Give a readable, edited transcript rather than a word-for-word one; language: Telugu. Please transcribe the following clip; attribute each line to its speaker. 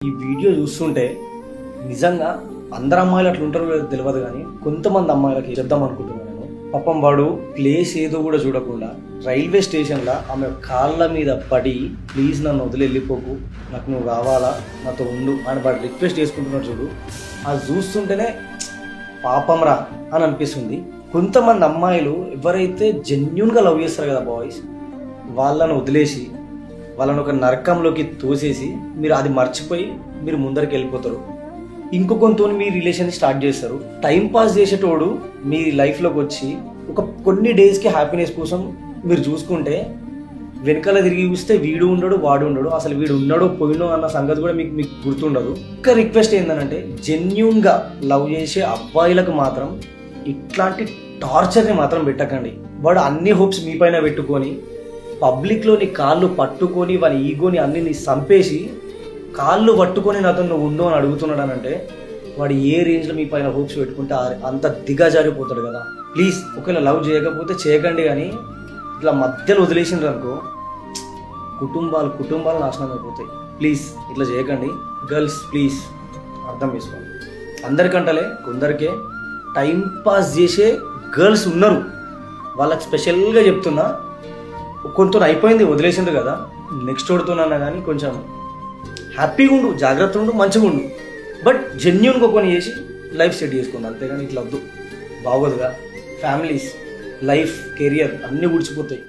Speaker 1: ఈ వీడియో చూస్తుంటే నిజంగా అందరు అమ్మాయిలు అట్లా ఉంటారో లేదో తెలియదు, కానీ కొంతమంది అమ్మాయిలకి చెప్దాం అనుకుంటున్నాను నేను. పాపం వాడు ప్లేస్ ఏదో కూడా చూడకుండా రైల్వే స్టేషన్లో ఆమె కాళ్ళ మీద పడి, ప్లీజ్ నన్ను వదిలి వెళ్ళిపోకు, నాకు నువ్వు కావాలా, నాతో ఉండు అని వాడు రిక్వెస్ట్ చేసుకుంటున్నాడు చూడు. అది చూస్తుంటేనే పాపం రా అని అనిపిస్తుంది. కొంతమంది అమ్మాయిలు ఎవరైతే జెన్యున్గా లవ్ చేస్తారు కదా బాయ్స్, వాళ్ళను వదిలేసి వాళ్ళని ఒక నరకంలోకి తోసేసి మీరు అది మర్చిపోయి మీరు ముందరికి వెళ్ళిపోతారు. ఇంకొకరితో మీ రిలేషన్ స్టార్ట్ చేస్తారు. టైం పాస్ చేసేటోడు మీ లైఫ్లోకి వచ్చి ఒక కొన్ని డేస్కి హ్యాపీనెస్ కోసం మీరు చూసుకుంటే, వెనకాల తిరిగి చూస్తే వీడు ఉండడు, వాడు ఉండడు, అసలు వీడు ఉన్నాడో పోయినో అన్న సంగతి కూడా మీకు గుర్తుండదు. ఇంకా రిక్వెస్ట్ ఏంటంటే, జెన్యూన్గా లవ్ చేసే అబ్బాయిలకు మాత్రం ఇట్లాంటి టార్చర్ని మాత్రం పెట్టకండి. వాడు అన్ని హోప్స్ మీ పైన పెట్టుకొని పబ్లిక్లో నీ కాళ్ళు పట్టుకొని వాళ్ళ ఈగోని అన్ని నీ చంపేసి కాళ్ళు పట్టుకొని నాతో నువ్వు ఉండు అని అడుగుతున్నాడు అంటే, వాడు ఏ రేంజ్లో మీ పైన హోప్స్ పెట్టుకుంటే అంత దిగజారిపోతాడు కదా. ప్లీజ్, ఒకవేళ లవ్ చేయకపోతే చేయకండి, కానీ ఇట్లా మధ్యలో వదిలేసిండ్రు అనుకో కుటుంబాలు నాశనం అయిపోతాయి. ప్లీజ్ ఇట్లా చేయకండి గర్ల్స్, ప్లీజ్ అర్థం చేసుకోండి. అందరికంటలే కొందరికే టైం పాస్ చేసే గర్ల్స్ ఉన్నారు, వాళ్ళకి స్పెషల్గా చెప్తున్నా. కొంత అయిపోయింది, వదిలేసిండ్రు కదా, నెక్స్ట్ ఓడుతున్నా కానీ కొంచెం హ్యాపీగా ఉండు, జాగ్రత్త ఉండు, మంచిగా ఉండు, బట్ జెన్యున్గా కొన్ని చేసి లైఫ్ సెట్ చేసుకోండి. అంతేగాని ఇట్లా వద్దు, బాగోదుగా. ఫ్యామిలీస్, లైఫ్, కెరియర్ అన్నీ ఊడ్చిపోతాయి.